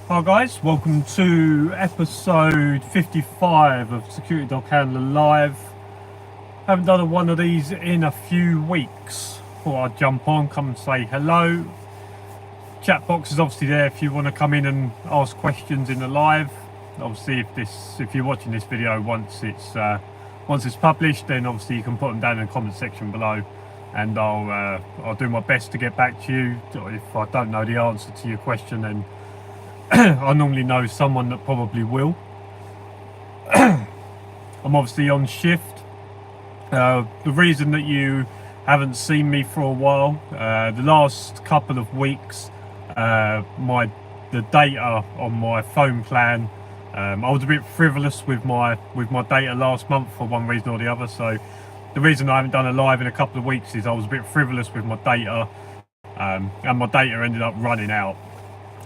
Hi guys, welcome to episode 55 of Security Dog Handler Live. Haven't done one of these in a few weeks. Thought I'd jump on, come and say hello. Chat box is obviously there if you want to come in and ask questions in the live. Obviously if you're watching this video once it's published, then obviously you can put them down in the comment section below, and I'll do my best to get back to you. If I don't know the answer to your question, then I normally know someone that probably will. I'm obviously on shift. The reason that you haven't seen me for a while, the last couple of weeks, the data on my phone plan, I was a bit frivolous with my data last month for one reason or the other. So the reason I haven't done a live in a couple of weeks is I was a bit frivolous with my data, and my data ended up running out.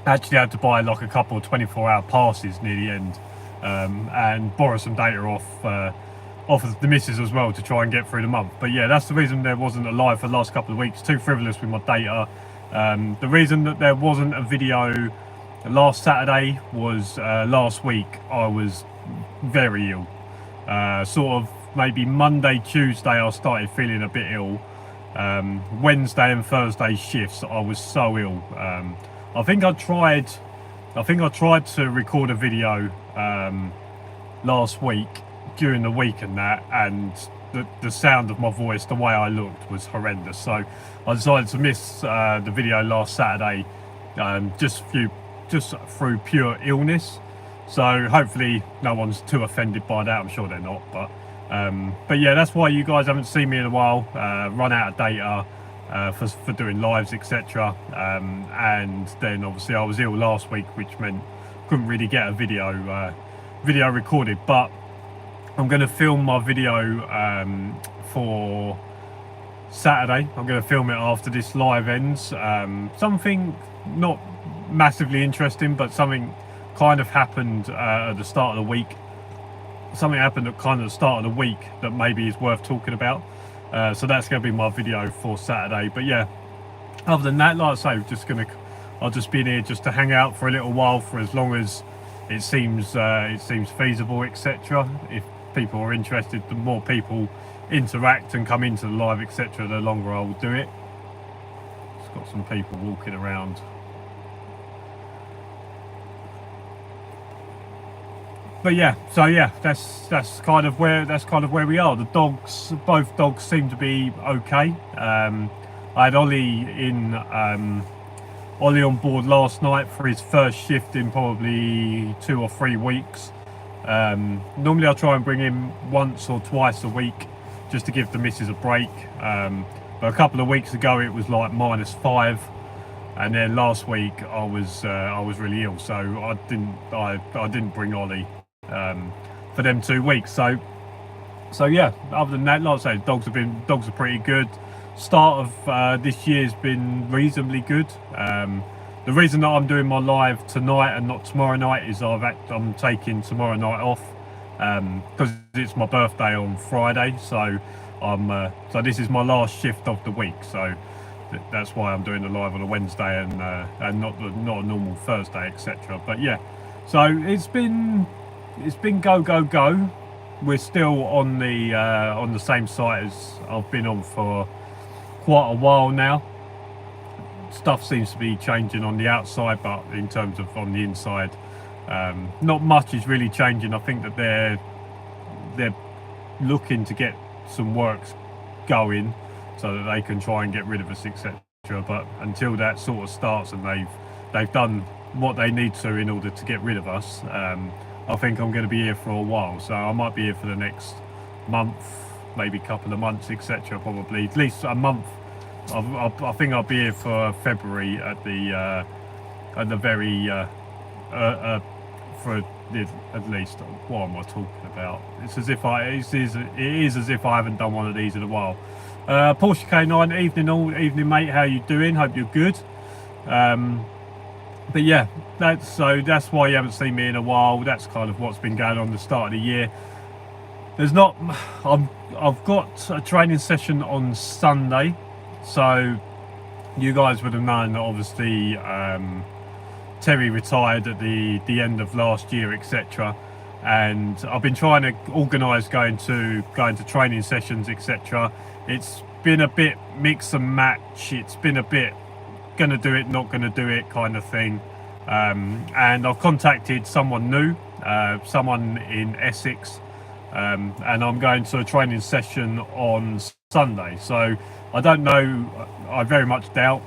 I actually had to buy like a couple of 24-hour passes near the end, and borrow some data off of the missus as well to try and get through the month. But yeah, that's the reason there wasn't a live for the last couple of weeks. Too frivolous with my data. The reason that there wasn't a video last Saturday was last week I was very ill. Sort of maybe Monday, Tuesday I started feeling a bit ill. Wednesday and Thursday shifts I was so ill. I think I tried to record a video last week during the week and that, and the sound of my voice, the way I looked, was horrendous. So I decided to miss the video last Saturday, just through pure illness. So hopefully no one's too offended by that. I'm sure they're not, but yeah, that's why you guys haven't seen me in a while. Run out of data for doing lives, etc. And then obviously I was ill last week, which meant couldn't really get a video recorded. But I'm going to film my video for Saturday. I'm going to film it after this live ends. Something not massively interesting, but something kind of happened at the start of the week. Something happened at kind of the start of the week that maybe is worth talking about. So that's going to be my video for Saturday. But yeah, other than that, like I say, I'll just be in here just to hang out for a little while, for as long as it seems feasible, etc. If people are interested, the more people interact and come into the live, etc., the longer I will do it. It's got some people walking around. But yeah, so yeah, that's kind of where we are. The dogs, both dogs seem to be okay. I had Ollie on board last night for his first shift in probably 2 or 3 weeks. Normally I try and bring him once or twice a week just to give the missus a break. But a couple of weeks ago it was like -5. And then last week I was really ill, so I didn't bring Ollie for them 2 weeks. So yeah, other than that, like I say, dogs are pretty good. Start of this year's been reasonably good. The reason that I'm doing my live tonight and not tomorrow night is I'm taking tomorrow night off because it's my birthday on Friday. So so this is my last shift of the week. So that's why I'm doing the live on a Wednesday and not a normal Thursday, etc. But yeah, so it's been go. We're still on the same site as I've been on for quite a while now. Stuff seems to be changing on the outside, but in terms of on the inside, not much is really changing. I think that they're looking to get some works going so that they can try and get rid of us, etc. But until that sort of starts and they've done what they need to in order to get rid of us, I think I'm going to be here for a while. So I might be here for the next month, maybe a couple of months, etc. Probably at least a month. I think I'll be here for February at the very for at least. What am I talking about? It's as if it is as if I haven't done one of these in a while. Porsche K9, evening mate, how you doing? Hope you're good. But yeah, that's why you haven't seen me in a while. That's kind of what's been going on at the start of the year. I've got a training session on Sunday, so you guys would have known that obviously Terry retired at the end of last year, etc. And I've been trying to organise going to training sessions, etc. It's been a bit mix and match. It's been a bit gonna do it, not gonna do it kind of thing. And I've contacted someone new, someone in Essex, and I'm going to a training session on Sunday. So I don't know, I very much doubt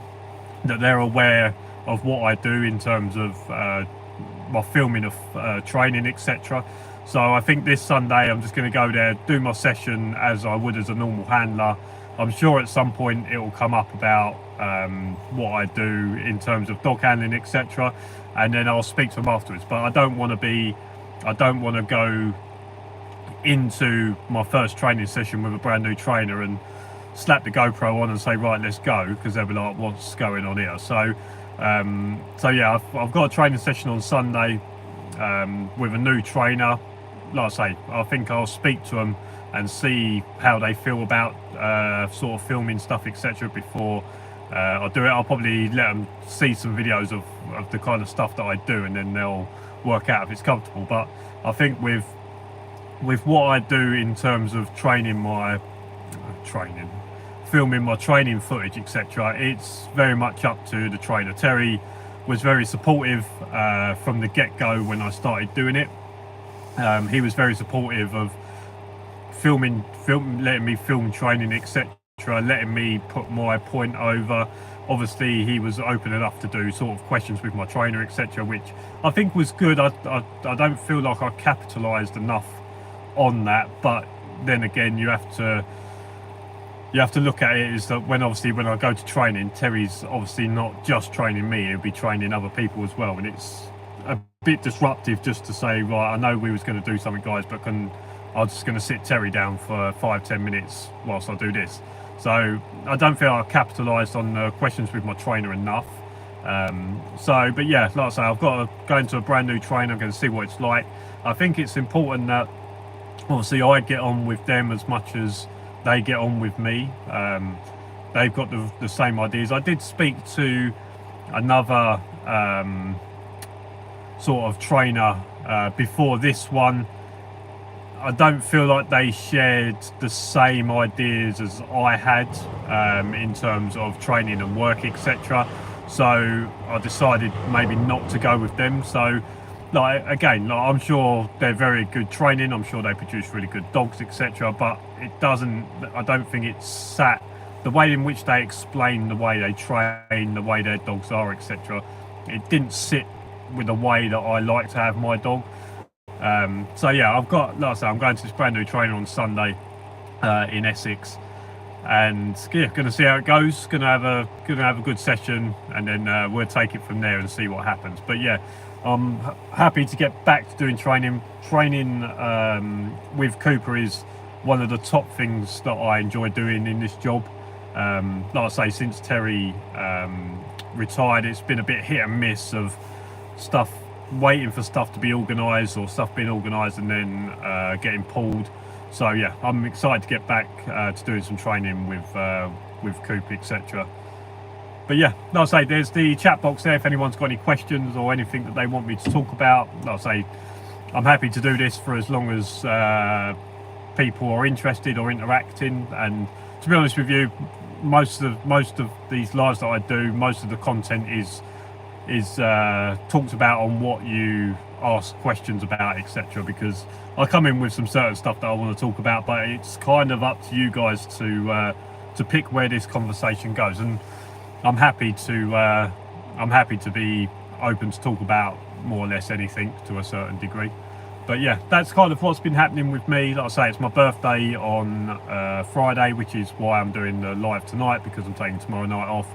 that they're aware of what I do in terms of my filming of training, etc. So I think this Sunday I'm just going to go there, do my session as I would as a normal handler. I'm sure at some point it will come up about what I do in terms of dog handling, etc. And then I'll speak to them afterwards. But I don't want to go into my first training session with a brand new trainer and slap the GoPro on and say, right, let's go, because they'll be like, what's going on here? So yeah, I've got a training session on Sunday with a new trainer. Like I say, I think I'll speak to them and see how they feel about sort of filming stuff, etc. before I do it. I'll probably let them see some videos of the kind of stuff that I do, and then they'll work out if it's comfortable. But I think with what I do in terms of filming my training footage, etc., it's very much up to the trainer. Terry was very supportive from the get-go when I started doing it. He was very supportive of letting me film training, etc., letting me put my point over. Obviously he was open enough to do sort of questions with my trainer, etc., which I think was good. I don't feel like I capitalized enough on that, but then again, you have to look at it is that when I go to training, Terry's obviously not just training me, he'll be training other people as well, and it's a bit disruptive just to say, right, I know we was going to do something, guys, but I'm just going to sit Terry down for 5-10 minutes whilst I do this. So I don't feel I capitalised on the questions with my trainer enough. But yeah, like I say, I've got to go into a brand new trainer. I'm going to see what it's like. I think it's important that obviously I get on with them as much as they get on with me. They've got the same ideas. I did speak to another sort of trainer before this one. I don't feel like they shared the same ideas as I had in terms of training and work, etc. So I decided maybe not to go with them. So I'm sure they're very good training, I'm sure they produce really good dogs, etc. But I don't think it's sat the way in which they explain the way they train, the way their dogs are, etc. It didn't sit with the way that I like to have my dog. So yeah, I'm going to this brand new trainer on Sunday in Essex, and yeah, going to see how it goes. Going to have a good session, and then we'll take it from there and see what happens. But yeah, I'm happy to get back to doing training. Training with Cooper is one of the top things that I enjoy doing in this job. Like I say, since Terry retired, it's been a bit hit and miss of stuff, waiting for stuff to be organised or stuff being organised and then getting pulled. So yeah, I'm excited to get back to doing some training with Coop, etc. But yeah, like I say, there's the chat box there if anyone's got any questions or anything that they want me to talk about. Like I say, I'm happy to do this for as long as people are interested or interacting. And to be honest with you, most of these lives that I do, most of the content is talked about on what you ask questions about, etc. Because I come in with some certain stuff that I want to talk about, but it's kind of up to you guys to pick where this conversation goes. And I'm happy to be open to talk about more or less anything to a certain degree. But yeah, that's kind of what's been happening with me. Like I say, it's my birthday on Friday, which is why I'm doing the live tonight, because I'm taking tomorrow night off.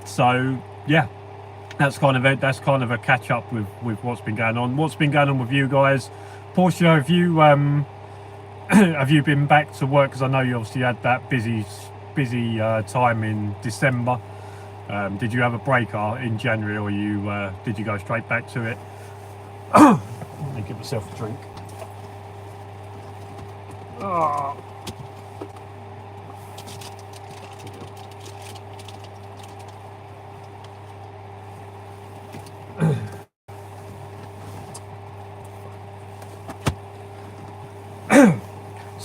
So yeah, that's kind of it. That's kind of a catch up with what's been going on. What's been going on with you guys? Portia, have you been back to work? Because I know you obviously had that busy time in December. Did you have a break in January, or did you go straight back to it? Let me give myself a drink. Oh.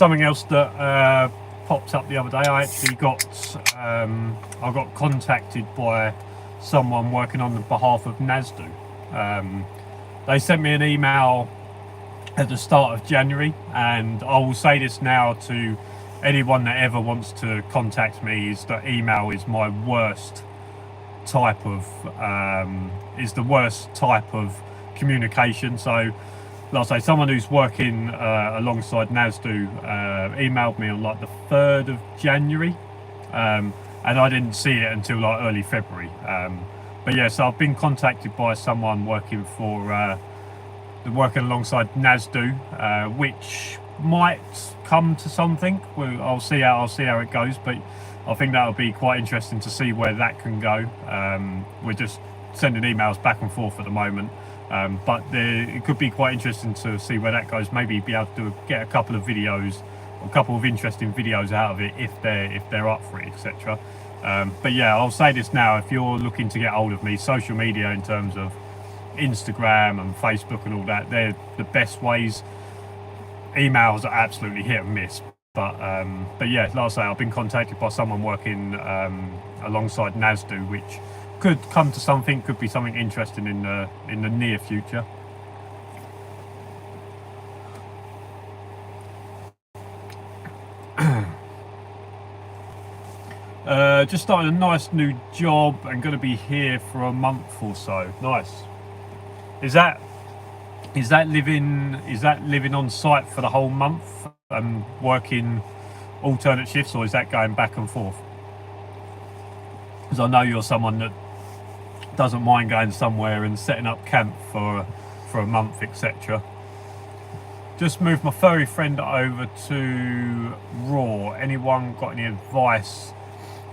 something else that popped up the other day. I actually I got contacted by someone working on the behalf of NASDU. They sent me an email at the start of January, and I will say this now to anyone that ever wants to contact me, is that email is my worst type of communication. So like I say, someone who's working alongside NASDU emailed me on like the 3rd of January, and I didn't see it until like early February. But yeah, so I've been contacted by someone working alongside NASDU, which might come to something. I'll see how it goes, but I think that'll be quite interesting to see where that can go. We're just sending emails back and forth at the moment, but it could be quite interesting to see where that goes. Maybe be able to get a couple of videos, a couple of interesting videos out of it if they're up for it, etc. But yeah, I'll say this now: if you're looking to get hold of me, social media in terms of Instagram and Facebook and all that, they're the best ways. Emails are absolutely hit and miss, but yeah, like I say, I've been contacted by someone working alongside NASDU, which could come to something, could be something interesting in the near future. Just started a nice new job and going to be here for a month or so. Nice. Is that living on site for the whole month and working alternate shifts, or is that going back and forth? Because I know you're someone that doesn't mind going somewhere and setting up camp for a month, etc. Just moved my furry friend over to Raw. Anyone got any advice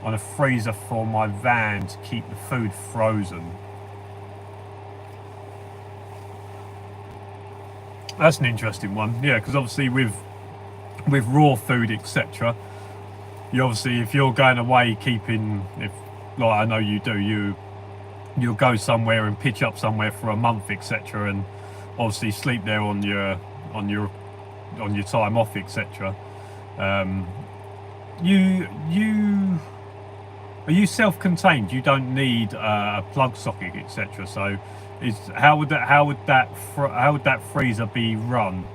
on a freezer for my van to keep the food frozen? That's an interesting one. Yeah, because obviously with raw food, etc., you obviously, if you're going away like I know you do, you'll go somewhere and pitch up somewhere for a month, etc., and obviously sleep there on your time off, etc. Are you self-contained? You don't need a plug socket, etc. So how would that freezer be run?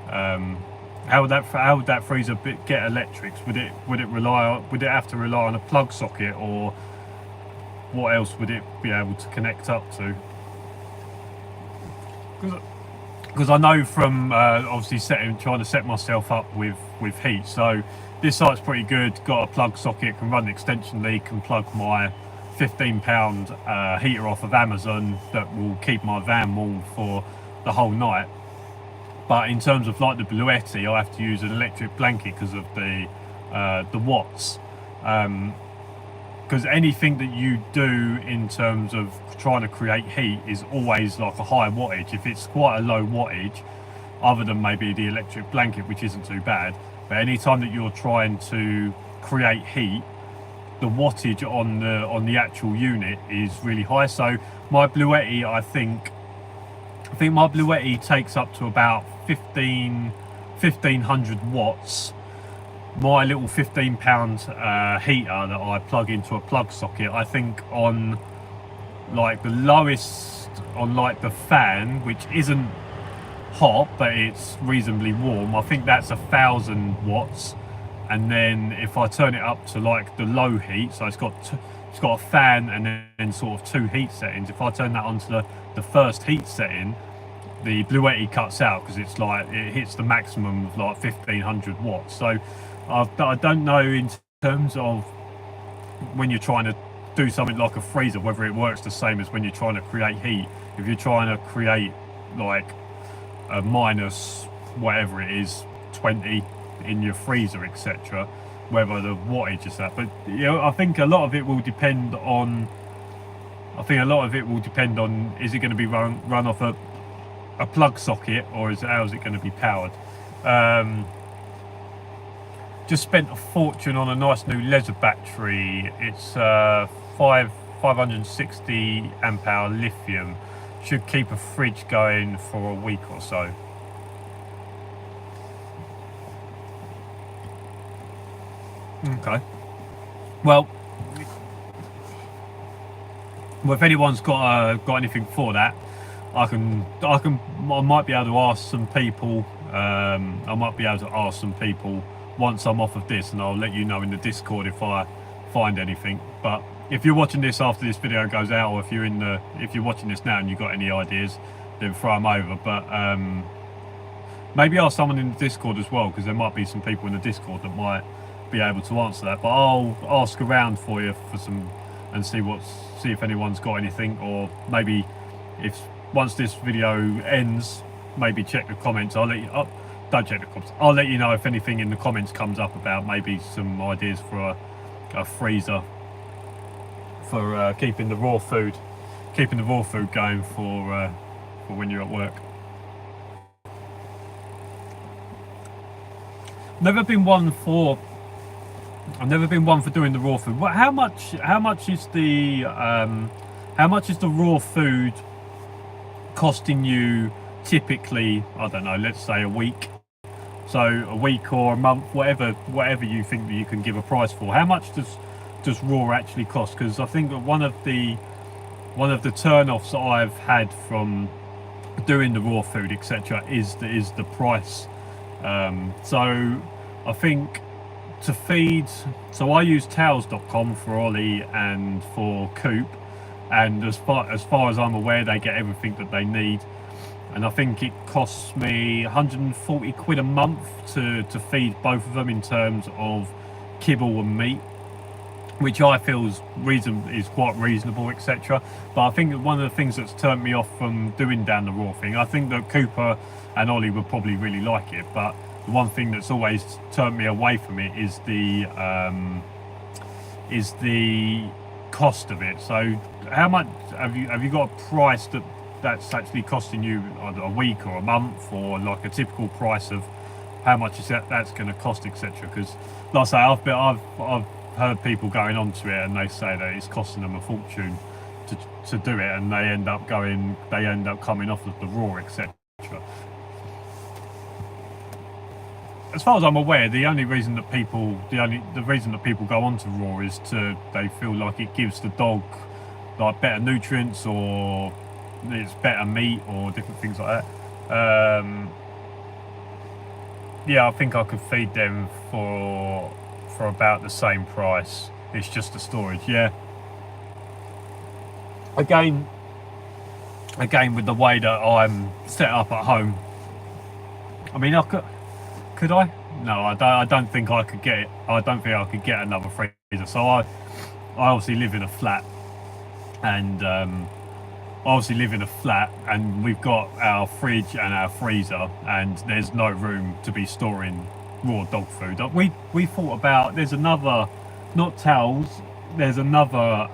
How would that freezer get electrics? Would it have to rely on a plug socket, or what else would it be able to connect up to? Because I know from obviously trying to set myself up with heat. So this site's pretty good. Got a plug socket, can run an extension lead, can plug my 15-pound heater off of Amazon that will keep my van warm for the whole night. But in terms of like the Bluetti, I have to use an electric blanket because of the watts. Because anything that you do in terms of trying to create heat is always like a high wattage. If it's quite a low wattage, other than maybe the electric blanket, which isn't too bad, but any time that you're trying to create heat, the wattage on the actual unit is really high. So my Bluetti, I think my Bluetti takes up to about 1500 watts. My little 15-pound heater that I plug into a plug socket, I think on like the lowest, on like the fan, which isn't hot but it's reasonably warm, I think that's 1000 watts. And then if I turn it up to like the low heat, so it's got a fan and then sort of 2 heat settings. If I turn that onto the first heat setting, the Bluetti cuts out because it's like it hits the maximum of like 1500 watts. So I don't know in terms of when you're trying to do something like a freezer, whether it works the same as when you're trying to create heat. If you're trying to create like a minus whatever it is 20 in your freezer, etc., whether the wattage is that. But you know, I think a lot of it will depend on is it going to be run off a plug socket, or how is it going to be powered? Just spent a fortune on a nice new leisure battery. It's 560 amp hour lithium. Should keep a fridge going for a week or so. Okay. Well, if anyone's got anything for that, I might be able to ask some people. I might be able to ask some people once I'm off of this, and I'll let you know in the Discord if I find anything. But if you're watching this after this video goes out, or if you're watching this now and you've got any ideas, then throw them over. But maybe ask someone in the Discord as well, because there might be some people in the Discord that might be able to answer that. But I'll ask around for you for some and see if anyone's got anything, or maybe if once this video ends, maybe check the comments. I'll let you up. Don't check the comments. I'll let you know if anything in the comments comes up about maybe some ideas for a freezer for keeping the raw food going for when you're at work. Never been one for doing the raw food. How much is the raw food costing you typically? I don't know, let's say a week. So a week or a month, whatever you think that you can give a price for. How much does raw actually cost? Because I think that one of the turn-offs that I've had from doing the raw food, etc., is the price. So I think to feed, so I use towels.com for Ollie and for Coop, and as far as I'm aware, they get everything that they need, and I think it costs me 140 quid a month to feed both of them in terms of kibble and meat, which I feel is quite reasonable, etc. But I think that one of the things that's turned me off from doing down the raw thing, I think that Cooper and Ollie would probably really like it, but the one thing that's always turned me away from it is the cost of it. So how much have you got a price that's actually costing you either a week or a month, or like a typical price of how much is that's going to cost, etc.? Because like I say, I've heard people going onto it and they say that it's costing them a fortune to do it, and they end up coming off of the raw, etc. As far as I'm aware, the reason that people go onto raw is they feel like it gives the dog like better nutrients, or it's better meat, or different things like that. Yeah, I think I could feed them for about the same price. It's just the storage. Yeah. Again, with the way that I'm set up at home, I mean, could I? No, I don't think I could get it. I don't think I could get another freezer. So I obviously live in a flat, and we've got our fridge and our freezer, and there's no room to be storing raw dog food. We thought about, there's another, not towels, there's another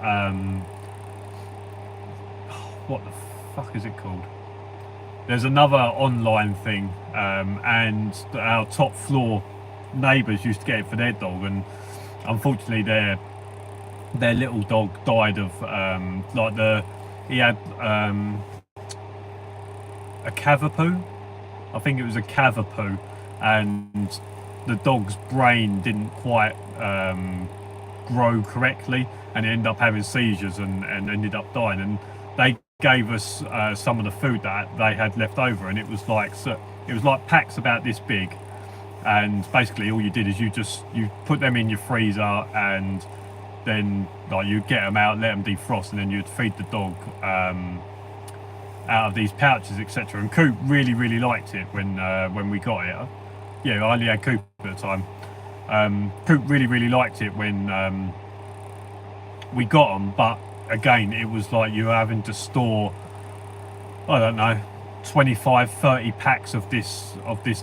what the fuck is it called? There's another online thing, and our top floor neighbours used to get it for their dog, and unfortunately their little dog died of he had a cavapoo. I think it was a cavapoo, and the dog's brain didn't quite grow correctly, and it ended up having seizures and ended up dying. And they gave us some of the food that they had left over, and it was like packs about this big, and basically all you did is you put them in your freezer, and then like you get them out, let them defrost, and then you'd feed the dog out of these pouches, etc. And Coop really liked it when we got it. Yeah, I only had Coop at the time. Coop really liked it when we got them, but again, it was like you were having to store, I don't know, 25-30 packs of this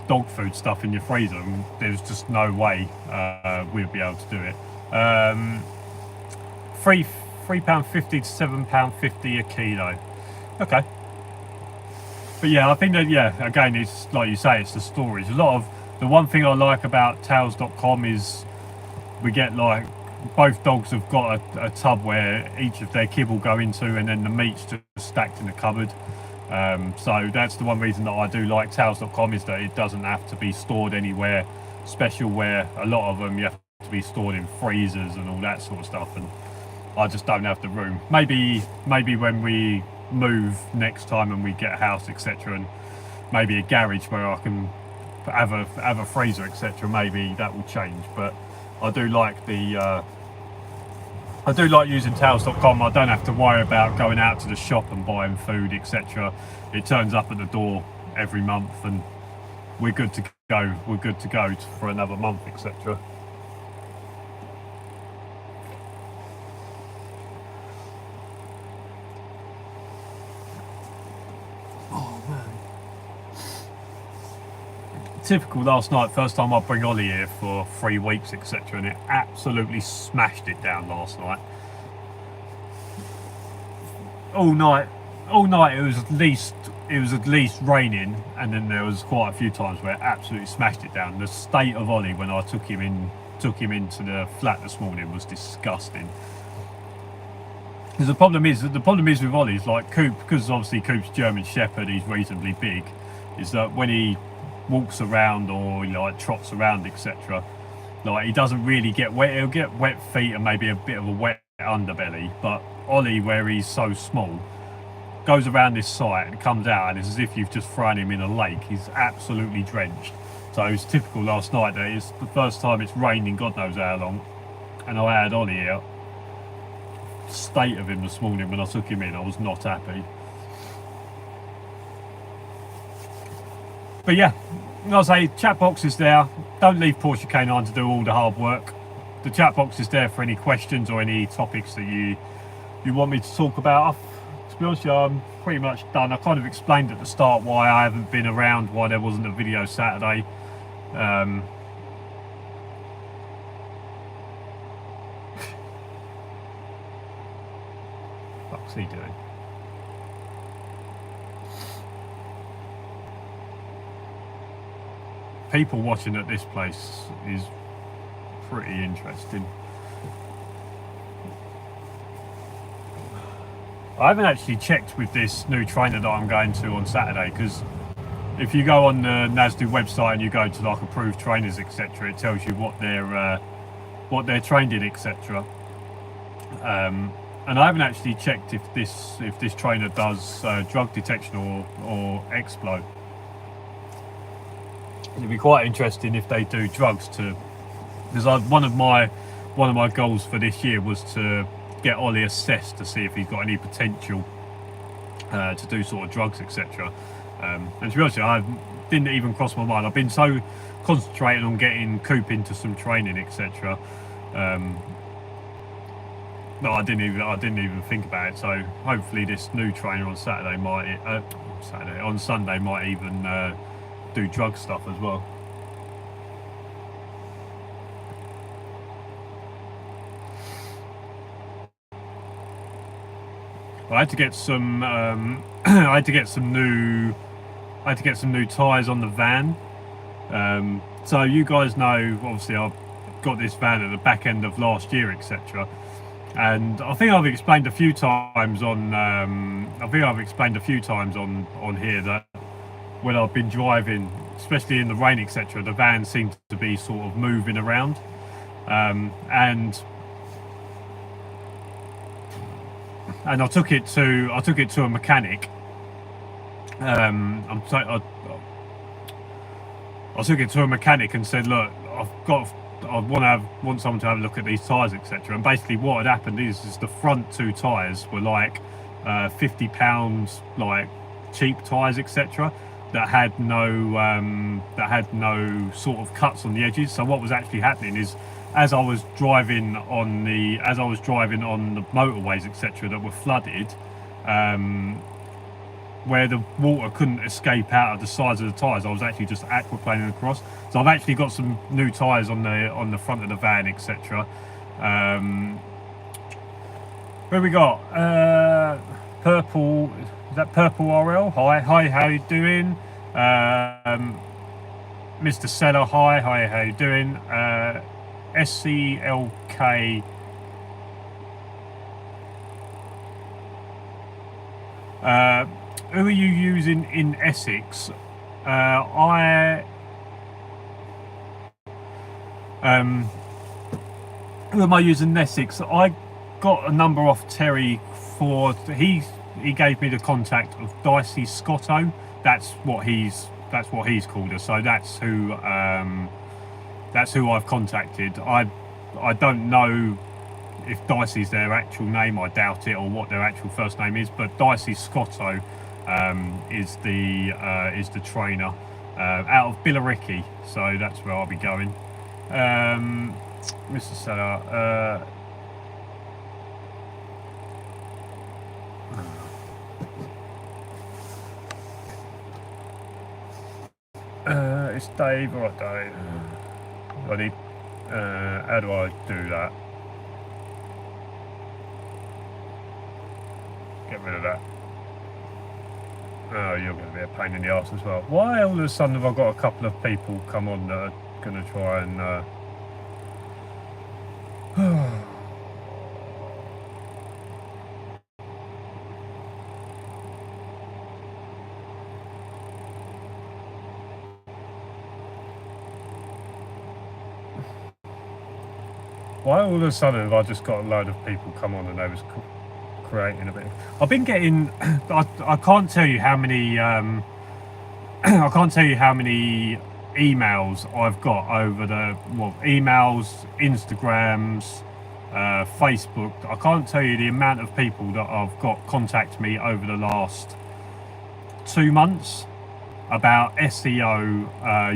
dog food stuff in your freezer, and there's just no way we'd be able to do it. £3.50 to £7.50 a kilo. Okay. But yeah, I think that, yeah, again, it's like you say, it's the storage. The one thing I like about towels.com is we get like, both dogs have got a tub where each of their kibble go into, and then the meat's just stacked in the cupboard. So that's the one reason that I do like towels.com, is that it doesn't have to be stored anywhere special, where a lot of them you have to be stored in freezers and all that sort of stuff, and I just don't have the room. Maybe when we move next time and we get a house, etc., and maybe a garage where I can have a freezer, etc., maybe that will change. But I do like the I do like using towels.com. I don't have to worry about going out to the shop and buying food, etc. It turns up at the door every month and we're good to go. We're good to go for another month, etc. Oh man. Typical last night, first time I bring Ollie here for 3 weeks, etc., and it absolutely smashed it down last night. All night it was at least raining, and then there was quite a few times where it absolutely smashed it down. The state of Ollie when I took him into the flat this morning was disgusting. Because the problem is with Ollie is like Coop, because obviously Coop's German Shepherd, he's reasonably big, is that when he walks around or like trots around, etc., like he doesn't really get wet. He'll get wet feet and maybe a bit of a wet underbelly, but Ollie, where he's so small, goes around this site and comes out and it's as if you've just thrown him in a lake. He's absolutely drenched. So it was typical last night that it's the first time it's rained in God knows how long, and I had Ollie out. State of him this morning when I took him in, I was not happy. But yeah, I'll say chat box is there. Don't leave Porsche Canine to do all the hard work. The chat box is there for any questions or any topics that you want me to talk about. To be honest, I'm pretty much done. I kind of explained at the start why I haven't been around, why there wasn't a video Saturday. What's he doing? People watching at this place is pretty interesting. I haven't actually checked with this new trainer that I'm going to on Saturday, because if you go on the NASDU website and you go to like approved trainers, etc., it tells you what they're trained in, etc. And I haven't actually checked if this trainer does drug detection or explo. It'd be quite interesting if they do drugs too, because one of my goals for this year was to get Ollie assessed to see if he's got any potential to do sort of drugs, etc. And to be honest, I didn't even cross my mind. I've been so concentrating on getting Coop into some training, etc. No, I didn't even think about it. So hopefully this new trainer on Sunday might even do drug stuff as well. I had to get some I had to get some new tyres on the van. So you guys know, obviously I've got this van at the back end of last year, etc. And I think I've explained a few times on on here that when I've been driving, especially in the rain, etc., the van seemed to be sort of moving around, and I took it to a mechanic. I took it to a mechanic and said, look, I want someone to have a look at these tyres, etc. And basically what had happened is the front two tyres were like £50 like cheap tyres, etc., that had no sort of cuts on the edges. So what was actually happening is, as I was driving on the motorways, etc., that were flooded, where the water couldn't escape out of the sides of the tyres, I was actually just aquaplaning across. So I've actually got some new tyres on the front of the van, etc. Where we got purple. Is that Purple RL? Hi, how you doing? Mr. Seller, hi, how you doing? SCLK. Who are you using in Essex? who am I using Essex? I got a number off Terry for he gave me the contact of Dicey Scotto. That's what he's called her. So that's who I've contacted. I don't know if Dicey's their actual name. I doubt it, or what their actual first name is. But Dicey Scotto is the trainer out of Billericay. So that's where I'll be going. Mr. Seller. It's Dave. Alright, Dave. I need. How do I do that? Get rid of that. Oh, you're going to be a pain in the arse as well. Why all of a sudden have I got a couple of people come on that are going to try and... Why all of a sudden have I just got a load of people come on and they was creating a bit? I've been getting, I can't tell you how many, I can't tell you how many emails I've got over the, well, emails, Instagrams, Facebook. I can't tell you the amount of people that I've got contact me over the last 2 months about SEO,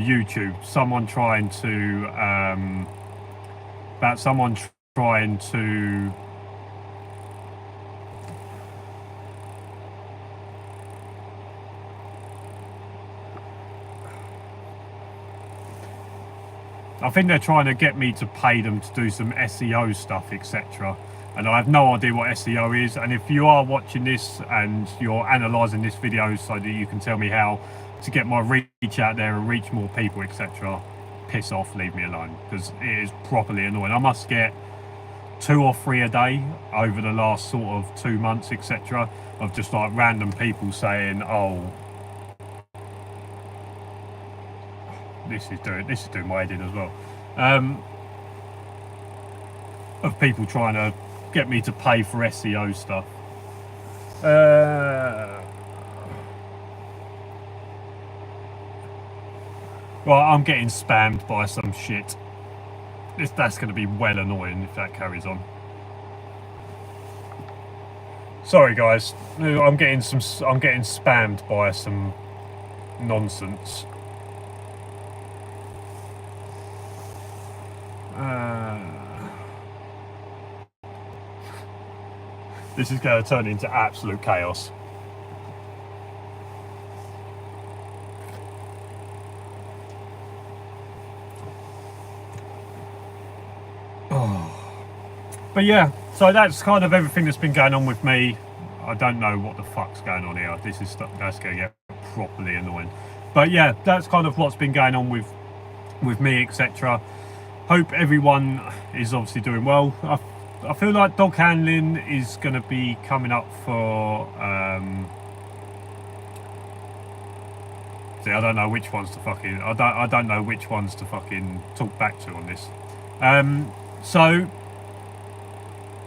YouTube. Someone trying to, about someone trying to I think they're trying to get me to pay them to do some SEO stuff, etc. And I have no idea what SEO is. And if you are watching this and you're analysing this video so that you can tell me how to get my reach out there and reach more people, etc., piss off, leave me alone, because it is properly annoying. I must get 2 or 3 a day over the last sort of 2 months, etc., of just like random people saying, oh, this is doing my head in as well, of people trying to get me to pay for SEO stuff. Well, I'm getting spammed by some shit. That's going to be well annoying if that carries on. Sorry guys, I'm getting spammed by some nonsense. This is going to turn into absolute chaos. But yeah, so that's kind of everything that's been going on with me. I don't know what the fuck's going on here. That's going to get properly annoying. But yeah, that's kind of what's been going on with me, etc. Hope everyone is obviously doing well. I feel like dog handling is going to be coming up for... see, I don't know which ones to fucking... I don't know which ones to fucking talk back to on this. So...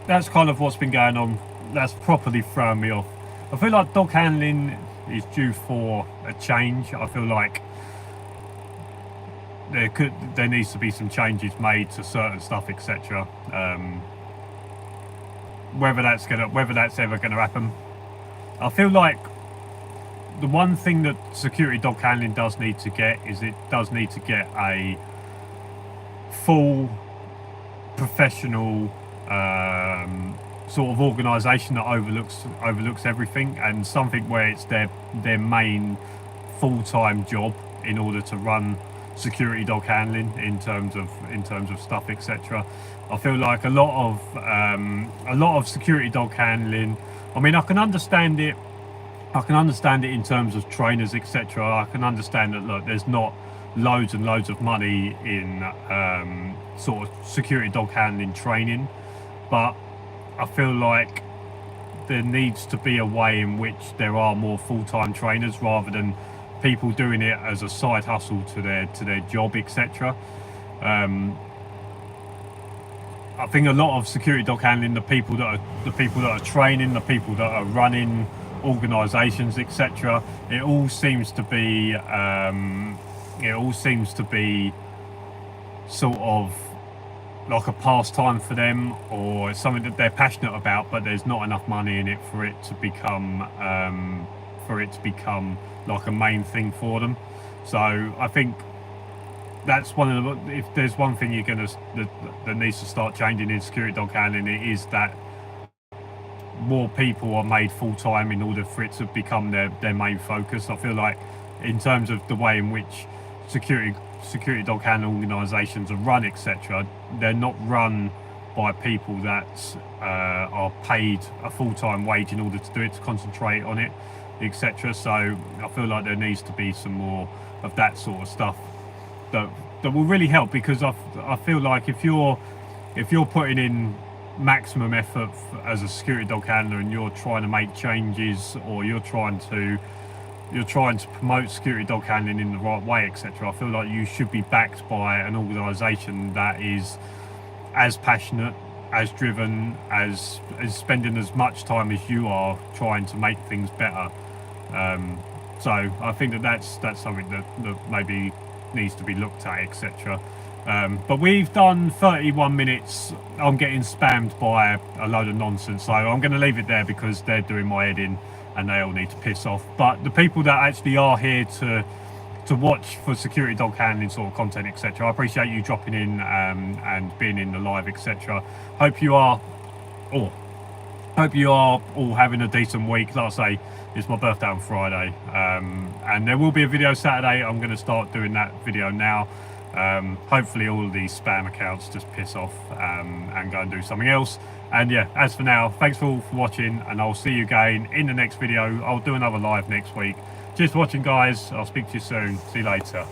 that's kind of what's been going on. That's properly thrown me off. I feel like dog handling is due for a change. I feel like there needs to be some changes made to certain stuff, etc. Whether that's ever gonna happen, I feel like the one thing that security dog handling does need to get is it does need to get a full professional sort of organisation that overlooks everything, and something where it's their main full-time job in order to run security dog handling in terms of stuff, etc. I feel like a lot of security dog handling, I mean, I can understand it in terms of trainers, etc. I can understand that, look, there's not loads and loads of money in sort of security dog handling training, but I feel like there needs to be a way in which there are more full-time trainers rather than people doing it as a side hustle to their job, etc. I think a lot of security dog handling, the people that are training, the people that are running organisations, etc. It all seems to be sort of like a pastime for them, or it's something that they're passionate about, but there's not enough money in it for it to become like a main thing for them. So I think that's one of the, if there's one thing that needs to start changing in security dog handling, it is that more people are made full-time in order for it to become their main focus. I feel like in terms of the way in which security dog handling organisations are run, etc., they're not run by people that are paid a full-time wage in order to do it, to concentrate on it, etc. So I feel like there needs to be some more of that sort of stuff that will really help, because I feel like if you're putting in maximum effort as a security dog handler, and you're trying to make changes, or you're trying to promote security dog handling in the right way, etc., I feel like you should be backed by an organisation that is as passionate, as driven, as spending as much time as you are trying to make things better. So I think that's something that maybe needs to be looked at, etc. But we've done 31 minutes. I'm getting spammed by a load of nonsense, so I'm going to leave it there because they're doing my editing and they all need to piss off. But the people that actually are here to watch for security dog handling sort of content, etc., I appreciate you dropping in and being in the live, etc. Hope you are all having a decent week. Like I say, it's my birthday on Friday, and there will be a video Saturday. I'm going to start doing that video now. Hopefully all of these spam accounts just piss off and go and do something else. And yeah, as for now, thanks for watching, and I'll see you again in the next video. I'll do another live next week. Cheers for watching, guys. I'll speak to you soon. See you later.